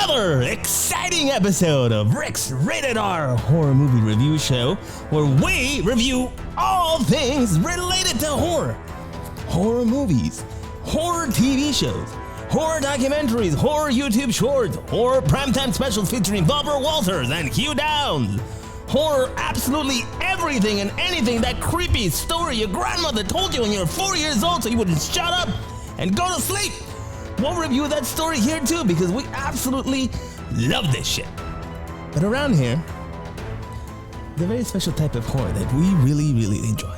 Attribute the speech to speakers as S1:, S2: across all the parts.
S1: another exciting episode of Rick's Rated R Horror Movie Review Show, where we review all things related to horror. Horror movies, horror TV shows, horror documentaries, horror YouTube shorts, horror primetime specials featuring Barbara Walters and Hugh Downs. Horror absolutely everything and anything that creepy story your grandmother told you when you were 4 years old so you would just shut up and go to sleep. We'll review that story here too because we absolutely love this shit. But around here, the very special type of horror that we really enjoy.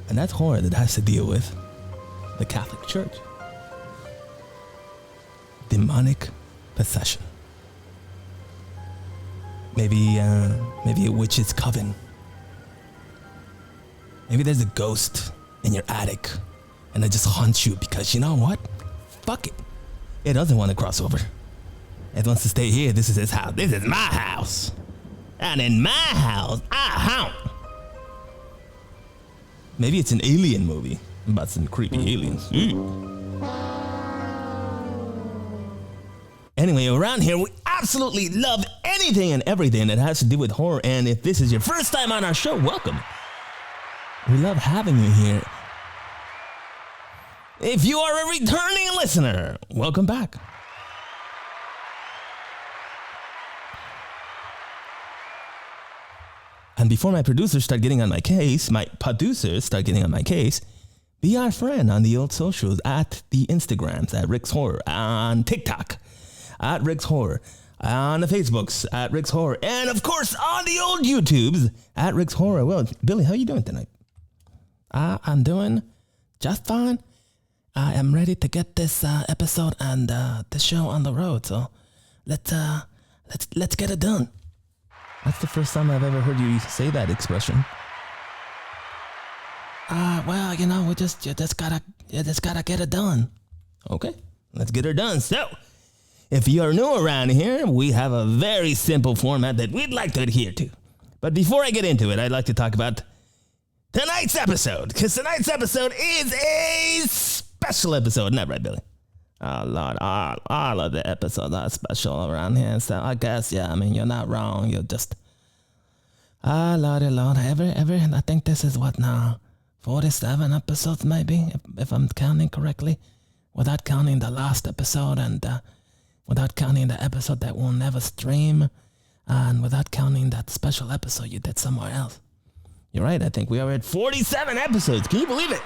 S1: And that's horror that has to deal with the Catholic Church. Demonic possession. Maybe a witch's coven. Maybe there's a ghost in your attic and it just haunts you because you know what? Fuck it. It doesn't want to cross over. It wants to stay here. This is his house. This is my house. And in my house, I haunt. Maybe it's an alien movie about some creepy aliens. Anyway, around here, we absolutely love anything and everything that has to do with horror. And if this is your first time on our show, welcome. We love having you here. If you are a returning listener, welcome back. And before my producers start getting on my case, be our friend on the old socials at the Instagrams at Rick's Horror, on TikTok at Rick's Horror, on the Facebooks at Rick's Horror, and of course on the old YouTubes at Rick's Horror. Well, Billy, how you doing tonight? I'm doing just fine. I am ready to get this episode and this show on the road. So let's get it done. That's the first time I've ever heard you say that expression. Well, you know, you just gotta get it done. Okay, let's get it done. So, if you are new around here, we have a very simple format that we'd like to adhere to. But before I get into it, I'd like to talk about tonight's episode, because tonight's episode is a special episode. Isn't that right, Billy? Oh, Lord, all of the episodes are special around here, so I guess, yeah, I mean, you're not wrong. You're just, Lordy, Lord, I think this is what now, 47 episodes maybe, if I'm counting correctly, without counting the last episode and without counting the episode that will never stream, and without counting that special episode you did somewhere else. You're right, I think we are at 47 episodes. Can you believe it?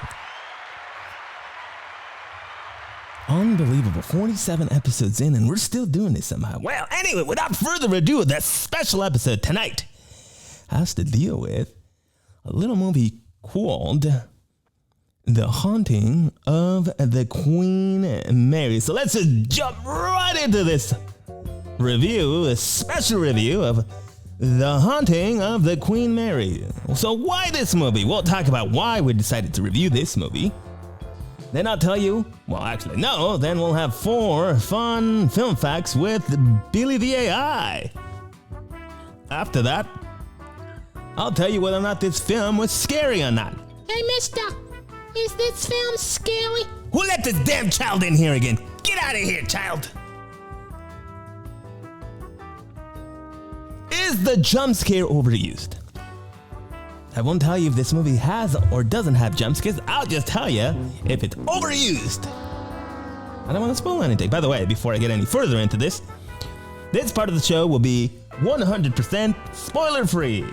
S1: Unbelievable. 47 episodes in, and we're still doing this somehow. Well, anyway, without further ado, that special episode tonight has to deal with a little movie called The Haunting of the Queen Mary. So let's just jump right into this review, a special review of The Haunting of the Queen Mary. So why this movie? We'll talk about why we decided to review this movie. Then I'll tell you, well, actually, no, then we'll have 4 fun film facts with Billy the AI. After that, I'll tell you whether or not this film was scary or not.
S2: Hey, mister, is this film scary?
S1: Who let this damn child in here again? Get out of here, child. Is the jump scare overused? I won't tell you if this movie has or doesn't have jump scares. I'll just tell you if it's overused. I don't want to spoil anything. By the way, before I get any further into this part of the show will be 100% spoiler free.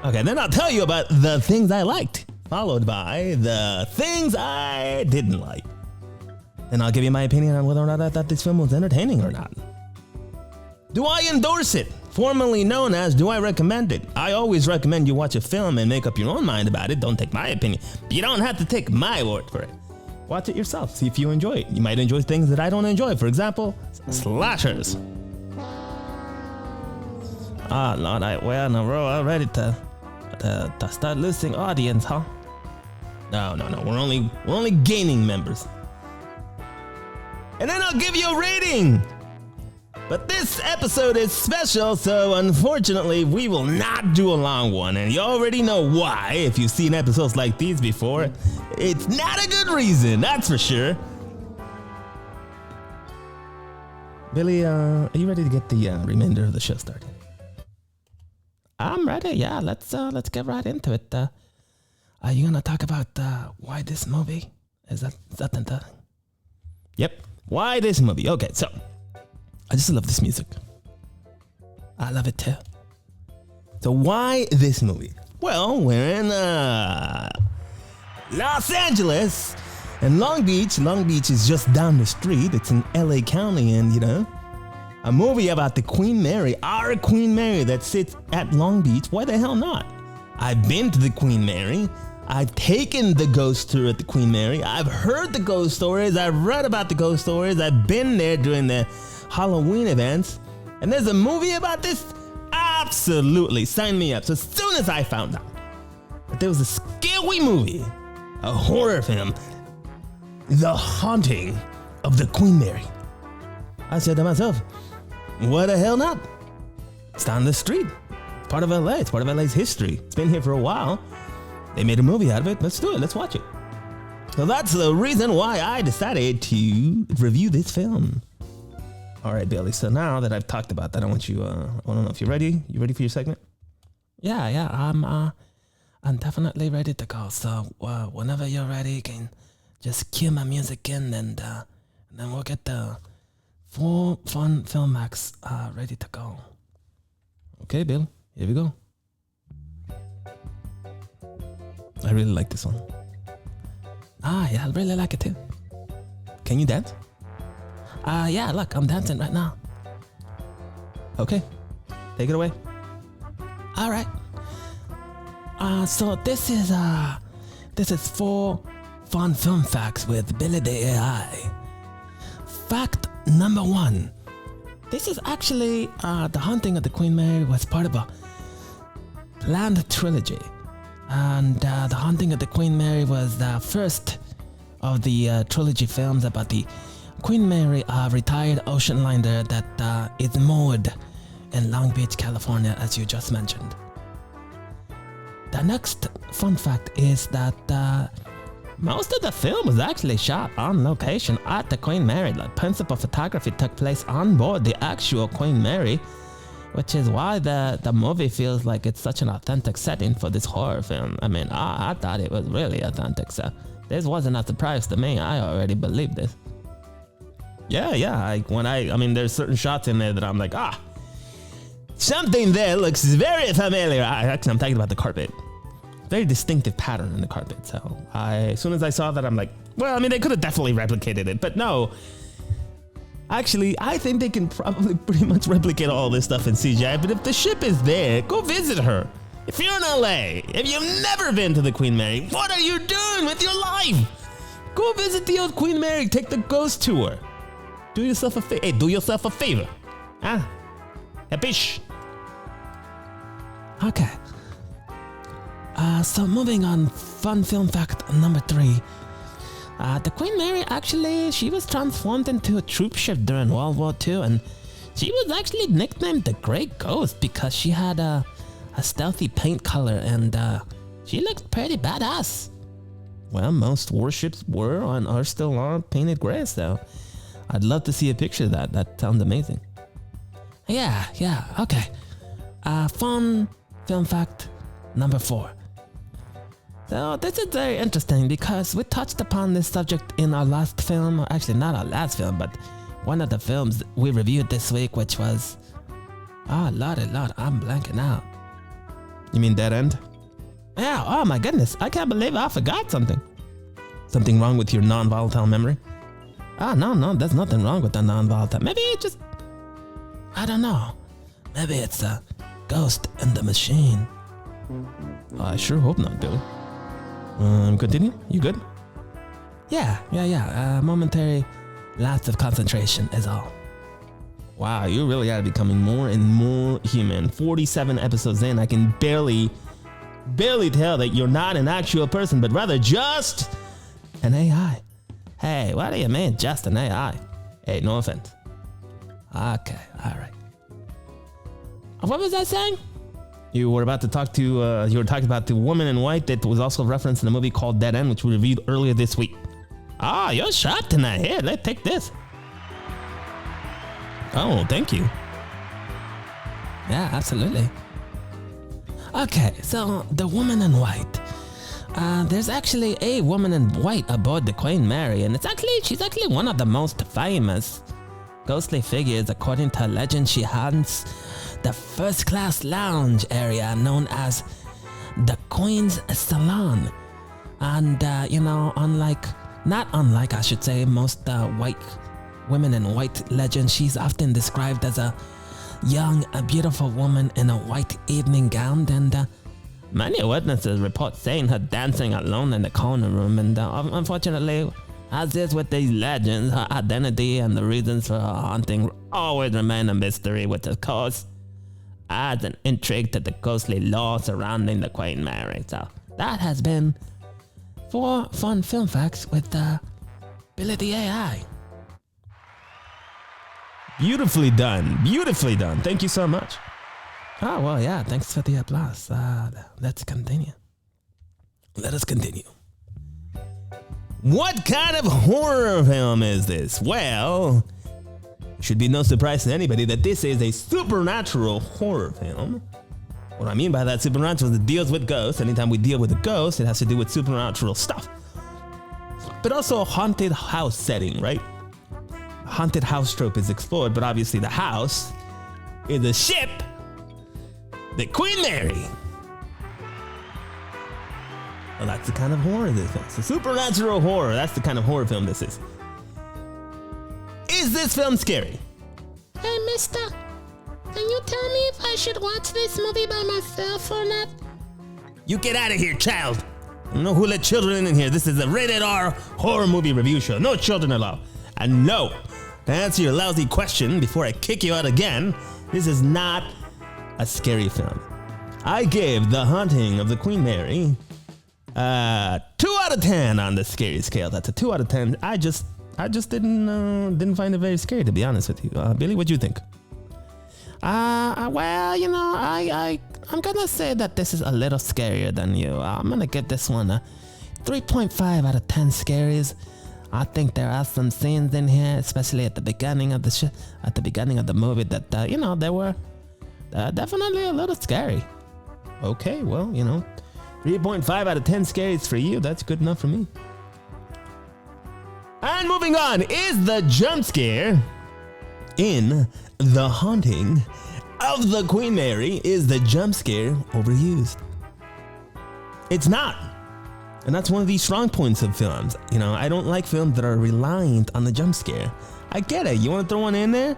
S1: Okay, then I'll tell you about the things I liked, followed by the things I didn't like. Then I'll give you my opinion on whether or not I thought this film was entertaining or not. Do I endorse it? Formerly known as, do I recommend it? I always recommend you watch a film and make up your own mind about it. Don't take my opinion. You don't have to take my word for it. Watch it yourself. See if you enjoy it. You might enjoy things that I don't enjoy. For example, slashers. Lord, we're in a row already to start losing audience, huh? No. We're only gaining members. And then I'll give you a rating. But this episode is special, so unfortunately, we will not do a long one. And you already know why. If you've seen episodes like these before, it's not a good reason, that's for sure. Billy, are you ready to get the remainder of the show started? I'm ready. Yeah, let's get right into it. Are you gonna talk about why this movie? Is that the thing? Yep. Why this movie? Okay, so I just love this music. I love it too. So why this movie? Well, we're in Los Angeles and Long Beach. Long Beach is just down the street. It's in LA County, and a movie about the Queen Mary, our Queen Mary that sits at Long Beach. Why the hell not? I've been to the Queen Mary. I've taken the ghost tour at the Queen Mary. I've heard the ghost stories. I've read about the ghost stories. I've been there during the Halloween events. And there's a movie about this? Absolutely. Sign me up. So as soon as I found out that there was a scary movie, a horror film, The Haunting of the Queen Mary, I said to myself, what the hell not? It's down the street. It's part of LA. It's part of LA's history. It's been here for a while. They made a movie out of it. Let's do it. Let's watch it. So that's the reason why I decided to review this film. All right, Billy. So now that I've talked about that, I want you, I want to know if you're ready. You ready for your segment? Yeah. I'm definitely ready to go. So whenever you're ready, you can just cue my music in, and then we'll get the full fun film max ready to go. Okay, Bill. Here we go. I really like this one. Yeah, I really like it too. Can you dance? Yeah, look, I'm dancing right now. Okay, take it away. All right. So this is 4 fun film facts with Billy the AI. Fact number 1. This is actually The Haunting of the Queen Mary was part of a planned trilogy. And The Haunting of the Queen Mary was the first of the trilogy films about the Queen Mary, retired ocean liner that is moored in Long Beach, California, as you just mentioned. The next fun fact is that most of the film was actually shot on location at the Queen Mary. The principal photography took place on board the actual Queen Mary, which is why the movie feels like it's such an authentic setting for this horror film. I mean, I thought it was really authentic, so this wasn't a surprise to me. I already believed this. Yeah. I mean, there's certain shots in there that I'm like, something there looks very familiar. Actually, I'm talking about the carpet. Very distinctive pattern in the carpet. So as soon as I saw that, I'm like, well, I mean, they could have definitely replicated it, but no. Actually, I think they can probably pretty much replicate all this stuff in CGI, but if the ship is there, go visit her. If you're in LA, if you've never been to the Queen Mary, what are you doing with your life? Go visit the old Queen Mary, take the ghost tour. Do yourself a favor. Hey, do yourself a favor. Capiche? Okay. So moving on, fun film fact number 3. The Queen Mary, actually, she was transformed into a troop ship during World War II, and she was actually nicknamed the Great Ghost because she had a stealthy paint color, and she looked pretty badass. Well, most warships were and are still on painted gray, so I'd love to see a picture of that. That sounds amazing. Yeah, okay. Fun film fact number 4. So this is very interesting because we touched upon this subject in our last film, or actually not our last film, but one of the films we reviewed this week, which was, Lordy, I'm blanking out. You mean Dead End? Yeah, oh my goodness, I can't believe I forgot something. Something wrong with your non-volatile memory? No, there's nothing wrong with the non-volatile. Maybe it just, I don't know. Maybe it's a ghost in the machine. I sure hope not, Billy. Continue? You good? Yeah. Momentary lapse of concentration is all. Wow, you really are becoming more and more human. 47 episodes in, I can barely tell that you're not an actual person, but rather just an AI. Hey, what do you mean, just an AI? Hey, no offense. Okay, all right. What was I saying? You were about to talk to, you were talking about the woman in white that was also referenced in a movie called Dead End, which we reviewed earlier this week. Ah, you're sharp tonight. Here, let's take this. Oh, thank you. Yeah, absolutely. Okay, so the woman in white. There's actually a woman in white aboard the Queen Mary, and she's actually one of the most famous ghostly figures. According to legend, she haunts the first class lounge area known as the Queen's Salon. And, not unlike, I should say, most white women in white legends, she's often described as a young, a beautiful woman in a white evening gown. And many witnesses report seeing her dancing alone in the corner room. And unfortunately, as is with these legends, her identity and the reasons for her haunting always remain a mystery, which of course adds an intrigue to the ghostly lore surrounding the Queen Mary. So that has been 4 fun film facts with Billy the AI. Beautifully done. Beautifully done. Thank you so much. Oh, well, yeah. Thanks for the applause. Let's continue. Let us continue. What kind of horror film is this? Well, it should be no surprise to anybody that this is a supernatural horror film. What I mean by that, supernatural, is it deals with ghosts. Anytime we deal with a ghost, it has to do with supernatural stuff. But also a haunted house setting, right? A haunted house trope is explored, but obviously the house is a ship, the Queen Mary. Well, that's the kind of horror this is. So supernatural horror, that's the kind of horror film this is. Is this film scary?
S2: Hey, mister, can you tell me if I should watch this movie by myself or not?
S1: You get out of here, child. I don't know who let children in here. This is a rated R horror movie review show. No children allowed. And no, to answer your lousy question before I kick you out again, this is not a scary film. I gave The Haunting of the Queen Mary 2 out of 10 on the scary scale. That's a 2 out of 10. I just didn't find it very scary, to be honest with you. Billy, what do you think? Well, I'm gonna say that this is a little scarier than you. I'm gonna give this one a 3.5 out of 10 scaries. I think there are some scenes in here, especially at the beginning of the movie, that they were definitely a little scary. Okay, well, 3.5 out of 10 scaries for you. That's good enough for me. And moving on, is the jump scare in The Haunting of the Queen Mary, is the jump scare overused? It's not. And that's one of the strong points of films. I don't like films that are reliant on the jump scare. I get it. You want to throw one in there?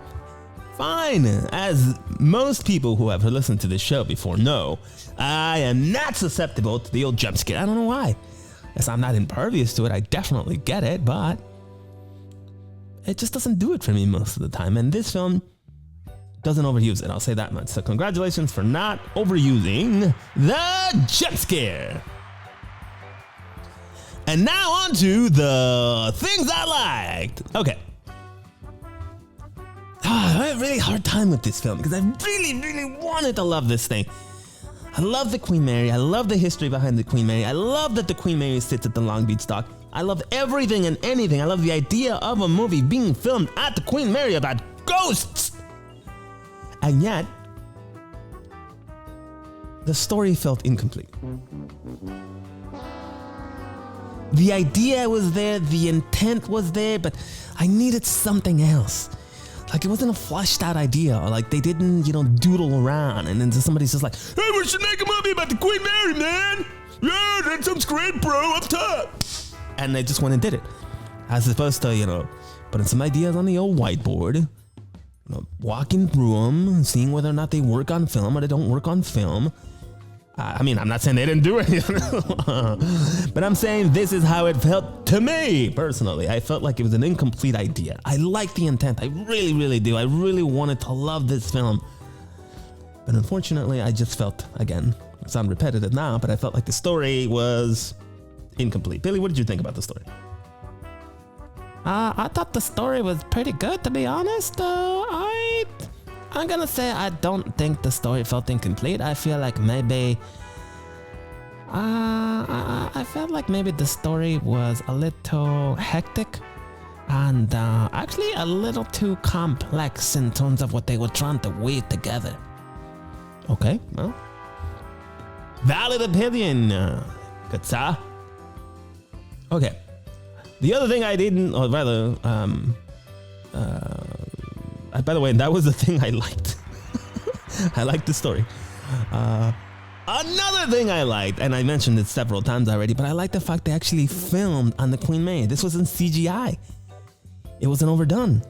S1: Fine. As most people who have listened to this show before know, I am not susceptible to the old jump scare. I don't know why. Yes, I'm not impervious to it. I definitely get it, but it just doesn't do it for me most of the time. And this film doesn't overuse it. I'll say that much. So congratulations for not overusing the jump scare. And now on to the things I liked. Okay. I had a really hard time with this film because I really, really wanted to love this thing. I love the Queen Mary. I love the history behind the Queen Mary. I love that the Queen Mary sits at the Long Beach dock. I love everything and anything. I love the idea of a movie being filmed at the Queen Mary about ghosts. And yet, the story felt incomplete. The idea was there, the intent was there, but I needed something else. Like, it wasn't a fleshed out idea, or like they didn't, doodle around and then somebody's just like, hey, we should make a movie about the Queen Mary, man. Yeah, that sounds great, bro, up top. And they just went and did it. As opposed to, putting some ideas on the old whiteboard, walking through them, seeing whether or not they work on film or they don't work on film. I'm not saying they didn't do it, but I'm saying this is how it felt to me, personally. I felt like it was an incomplete idea. I like the intent. I really, really do. I really wanted to love this film. But unfortunately, I just felt, again, I sound repetitive now, but I felt like the story was incomplete. Billy, what did you think about the story?
S2: I thought the story was pretty good, to be honest. I
S1: I'm gonna say I don't think the story felt incomplete. I feel like maybe I felt like maybe the story was a little hectic and actually a little too complex in terms of what they were trying to weave together. Okay, well, valid opinion, good sir. Okay, the other thing I didn't, or rather, by the way, that was the thing I liked. I liked the story. Another thing I liked, and I mentioned it several times already, but I like the fact they actually filmed on the Queen Mary. This wasn't CGI. It wasn't overdone.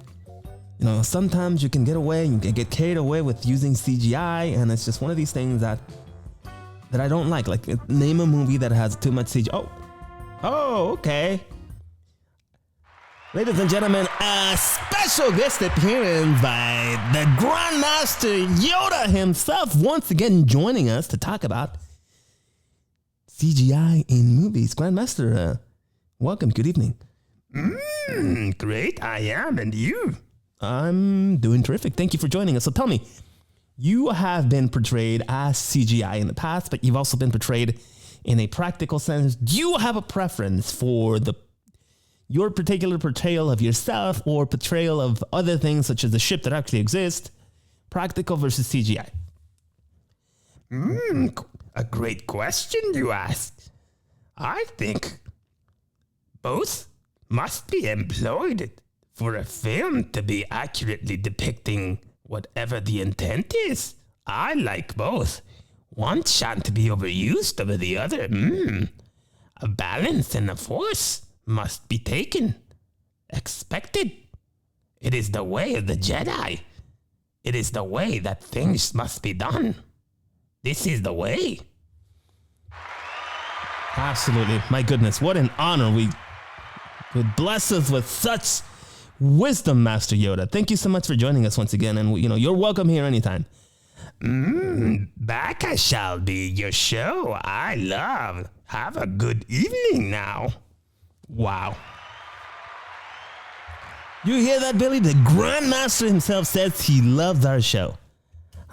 S1: You know, sometimes you can get away, you can get carried away with using CGI, and it's just one of these things that I don't like. Like, name a movie that has too much CGI. Oh, okay. Ladies and gentlemen, a special guest appearance by the Grandmaster Yoda himself, once again joining us to talk about CGI in movies. Grandmaster, welcome. Good evening.
S3: Great, I am, and you?
S1: I'm doing terrific. Thank you for joining us. So tell me, you have been portrayed as CGI in the past, but you've also been portrayed in a practical sense. Do you have a preference for your particular portrayal of yourself or portrayal of other things such as the ship that actually exist, practical versus CGI?
S3: A great question you asked. I think both must be employed for a film to be accurately depicting whatever the intent is. I like both. One shan't be overused over the other. A balance and a force must be taken. Expected. It is the way of the Jedi. It is the way that things must be done. This is the way.
S1: Absolutely. My goodness, what an honor. We would bless us with such wisdom, Master Yoda. Thank you so much for joining us once again. And, you're welcome here anytime.
S3: Back I shall be. Your show I love. Have a good evening now.
S1: Wow. You hear that, Billy? The Grandmaster himself says he loves our show.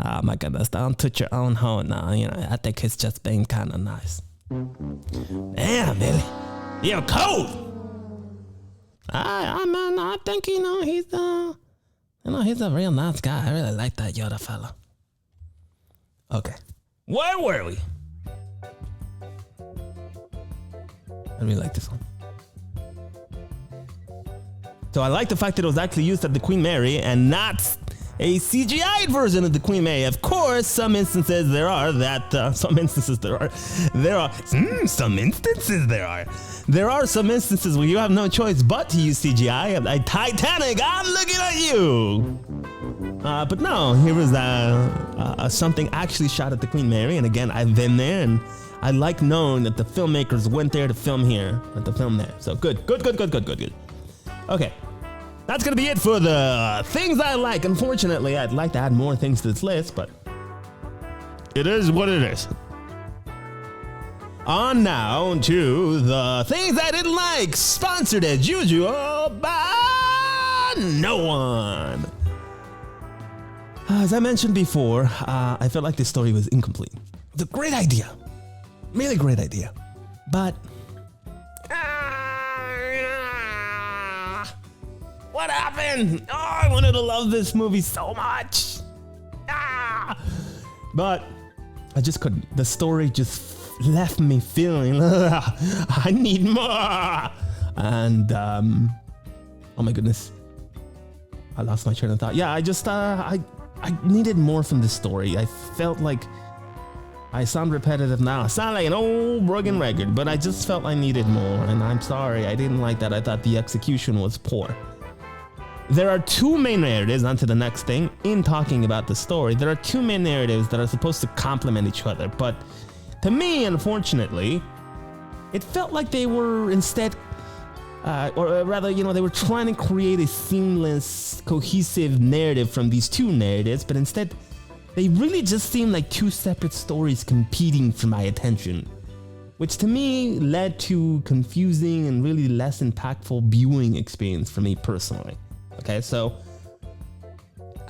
S1: Oh my goodness, don't toot your own horn now. I think it's just being kind of nice.
S3: Damn, Billy. You're cold.
S1: I think, he's a real nice guy. I really like that Yoda fella. Okay.
S3: Where were we?
S1: I really like this one. So I like the fact that it was actually used at the Queen Mary and not a CGI version of the Queen Mary. Of course, some instances there are. There are some instances where you have no choice but to use CGI. Like Titanic, I'm looking at you. But no, here was something actually shot at the Queen Mary. And again, I've been there, and I like knowing that the filmmakers went there to film here, and to film there. So good. Okay, that's gonna be it for the things I like. Unfortunately, I'd like to add more things to this list, but it is what it is. On now to the things I didn't like, sponsored as usual by no one. As I mentioned before, I felt like this story was incomplete. It's a great idea, really great idea, but what happened? Oh, I wanted to love this movie so much. But I just couldn't. The story just left me feeling, I need more. And, oh my goodness. I lost my train of thought. Yeah, I just, I needed more from this story. I felt like I sound repetitive now. I sound like an old broken record, but I just felt I needed more. And I'm sorry, I didn't like that. I thought the execution was poor. There are two main narratives, on to the next thing, in talking about the story. There are two main narratives that are supposed to complement each other, but to me, unfortunately, it felt like they were instead, or rather, they were trying to create a seamless, cohesive narrative from these two narratives, but instead, they really just seemed like two separate stories competing for my attention, which to me led to confusing and really less impactful viewing experience for me personally. Okay, so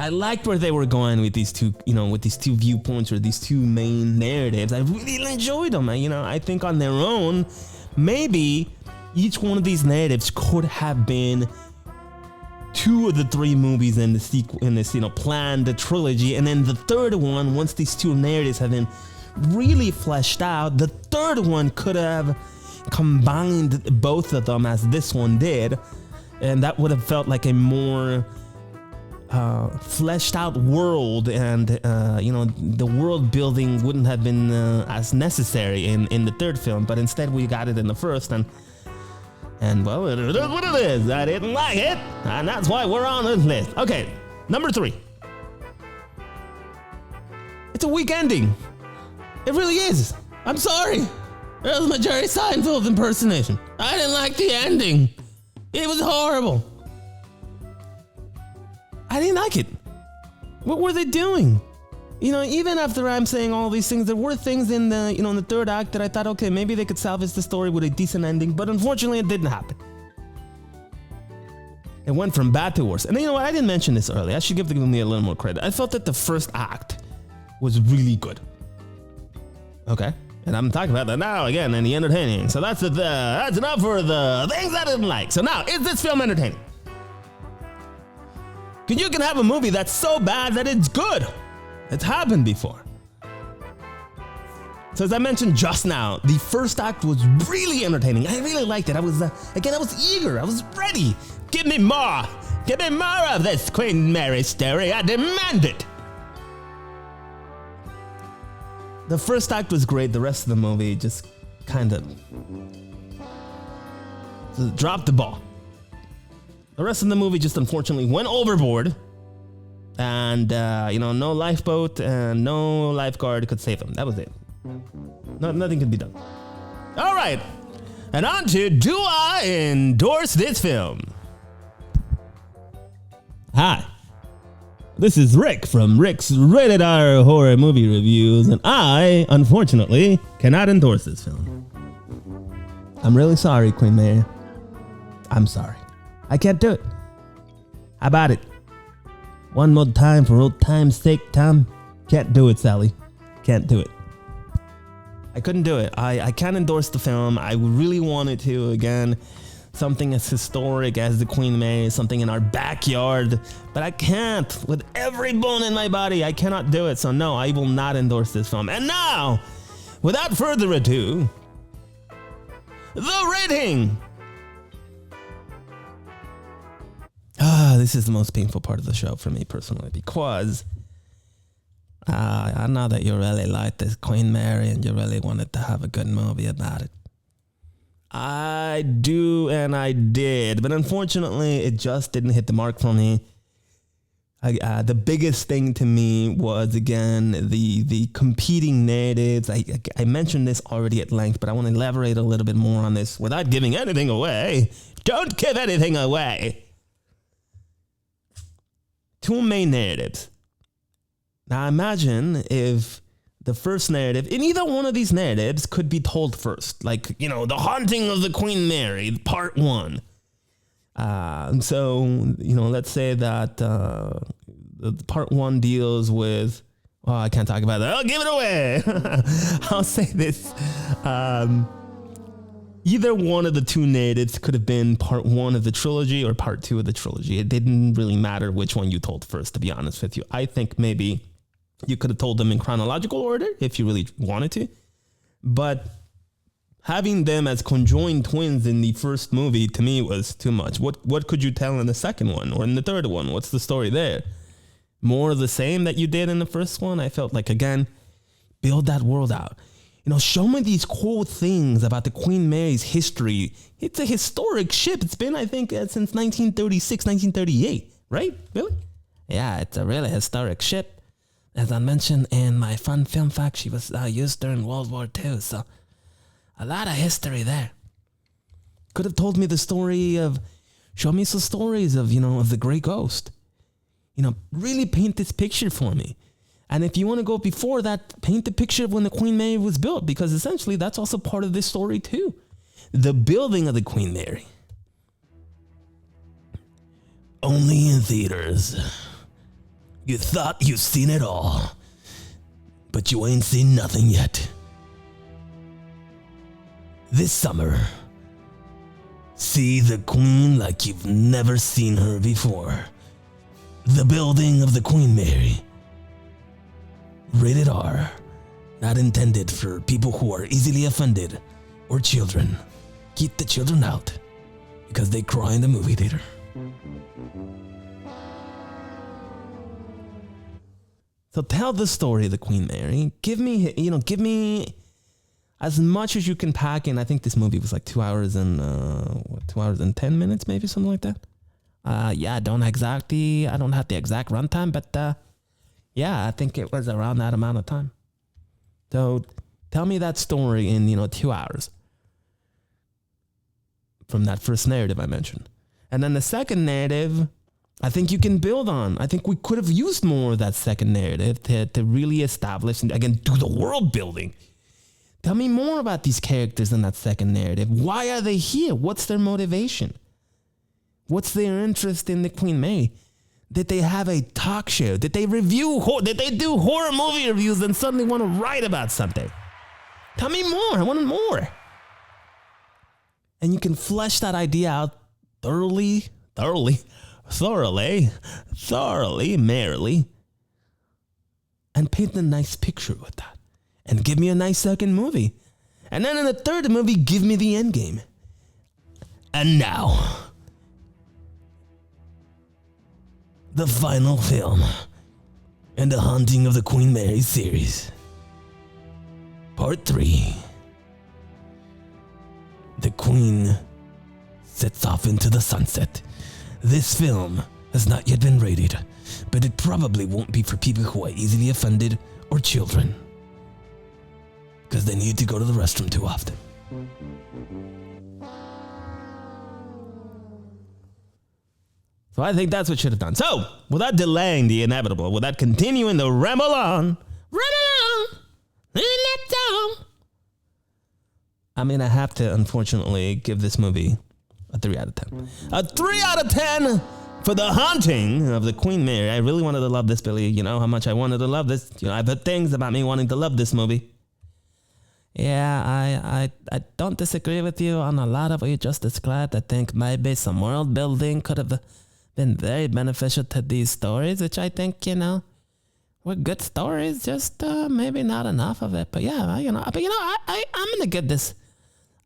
S1: I liked where they were going with these two, with these two viewpoints or these two main narratives. I really enjoyed them. I think on their own, maybe each one of these narratives could have been 2 of the 3 movies in this planned trilogy, and then the third one, once these 2 narratives have been really fleshed out, the third one could have combined both of them as this one did, and that would have felt like a more fleshed out world, and the world building wouldn't have been as necessary in the third film, but instead we got it in the first, and well, it is what it is. I didn't like it, and that's why we're on this list. Okay, number 3. It's a weak ending. It really is. I'm sorry. That was my Jerry Seinfeld impersonation. I didn't like the ending. It was horrible. I didn't like it. What were they doing? Even after I'm saying all these things, there were things in the, in the third act that I thought, okay, maybe they could salvage the story with a decent ending, but unfortunately it didn't happen. It went from bad to worse. And you know what? I didn't mention this earlier. I should give the movie a little more credit. I felt that the first act was really good. Okay? And I'm talking about that now again in the entertaining. So that's enough for the things I didn't like. So now, is this film entertaining? You can have a movie that's so bad that it's good. It's happened before. So as I mentioned just now, the first act was really entertaining. I really liked it. I was eager. I was ready. Give me more. Give me more of this Queen Mary story. I demand it. The first act was great. The rest of the movie just kind of dropped the ball. The rest of the movie just unfortunately went overboard, and no lifeboat and no lifeguard could save him. That was it. Nothing could be done. All right, and on to, do I endorse this film? Hi, this is Rick from Rick's Rated R Horror Movie Reviews, and I, unfortunately, cannot endorse this film. I'm really sorry, Queen Mary. I'm sorry. I can't do it. How about it? One more time for old time's sake, Tom. Can't do it, Sally. Can't do it. I couldn't do it. I can't endorse the film. I really wanted to. Again, something as historic as the Queen Mary, something in our backyard. But I can't. With every bone in my body, I cannot do it. So no, I will not endorse this film. And now, without further ado, the rating. This is the most painful part of the show for me personally, because I know that you really liked this Queen Mary and you really wanted to have a good movie about it. I do, and I did, but unfortunately it just didn't hit the mark for me. The biggest thing to me was, again, the competing narratives. I mentioned this already at length, but I want to elaborate a little bit more on this without giving anything away. Don't give anything away. 2 main narratives. Now imagine if the first narrative, in either one of these narratives, could be told first. Like, The Haunting of the Queen Mary, part 1. So, let's say that part 1 deals with, I can't talk about that. I'll give it away. I'll say this. Either one of the 2 narratives could have been part 1 of the trilogy or part 2 of the trilogy. It didn't really matter which one you told first, to be honest with you. I think maybe you could have told them in chronological order if you really wanted to. But having them as conjoined twins in the first movie, to me, was too much. What could you tell in the second one or in the third one? What's the story there? More of the same that you did in the first one? I felt like, again, build that world out. Show me these cool things about the Queen Mary's history. It's a historic ship. It's been, I think, since 1936, 1938, right? Really? Yeah, it's a really historic ship. As I mentioned in my fun film fact, she was used during World War II, so a lot of history there. Could have told me the story of, show me some stories of, of the Grey Ghost. Really paint this picture for me. And if you want to go before that, paint the picture of when the Queen Mary was built, because essentially that's also part of this story too. The building of the Queen Mary. Only in theaters. You thought you seen it all, but you ain't seen nothing yet. This summer, see the Queen like you've never seen her before. The Building of the Queen Mary. Rated R. Not intended for people who are easily offended or children. Keep the children out because they cry in the movie theater. So tell the story of the Queen Mary. Give me as much as you can pack in. I think this movie was like 2 hours and 2 hours and 10 minutes, maybe something like that. I don't have the exact runtime, but yeah, I think it was around that amount of time. So tell me that story in 2 hours from that first narrative I mentioned, and then the second narrative, I think you can build on. I think we could have used more of that second narrative to really establish and again do the world building. Tell me more about these characters in that second narrative. Why are they here? What's their motivation? What's their interest in the Queen Mary? Did they have a talk show? Did they did they do horror movie reviews and suddenly want to write about something? Tell me more. I want more. And you can flesh that idea out thoroughly, merrily, and paint a nice picture with that. And give me a nice second movie. And then in the third movie, give me the end game. And now, the final film in the Haunting of the Queen Mary series. Part 3. The Queen sets off into the sunset. This film has not yet been rated, but it probably won't be for people who are easily offended or children, because they need to go to the restroom too often. So I think that's what should have done. So, without delaying the inevitable, without continuing to ramble on, I mean, I have to, unfortunately, give this movie a 3 out of 10. A 3 out of 10 for The Haunting of the Queen Mary. I really wanted to love this, Billy. You know how much I wanted to love this. I've heard things about me wanting to love this movie. Yeah, I don't disagree with you on a lot of what you just described. I think maybe some world building could have been very beneficial to these stories, which I think, were good stories, just maybe not enough of it. But yeah, I'm gonna give this.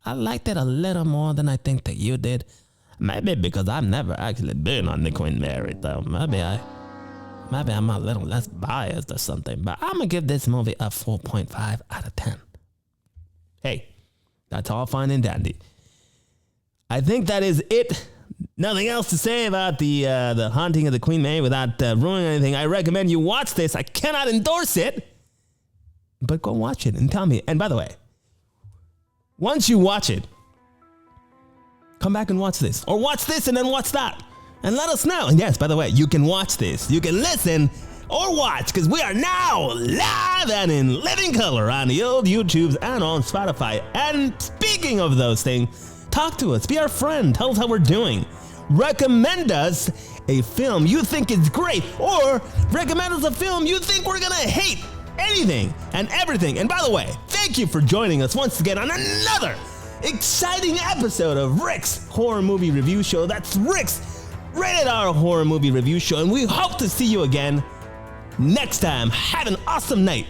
S1: I liked it a little more than I think that you did. Maybe because I've never actually been on the Queen Mary, though. Maybe I'm a little less biased or something. But I'm gonna give this movie a 4.5 out of 10. Hey, that's all fine and dandy. I think that is it. Nothing else to say about the Haunting of the Queen Mary without ruining anything. I recommend you watch this. I cannot endorse it, but go watch it and tell me. And by the way, once you watch it, come back and watch this. Or watch this and then watch that. And let us know. And yes, by the way, you can watch this. You can listen or watch, because we are now live and in living color on the old YouTubes and on Spotify. And speaking of those things, talk to us. Be our friend. Tell us how we're doing. Recommend us a film you think is great, or recommend us a film you think we're gonna hate. Anything and everything. And by the way, thank you for joining us once again on another exciting episode of Rick's Horror Movie Review Show. That's Rick's Rated R Horror Movie Review Show, and we hope to see you again next time. Have an awesome night.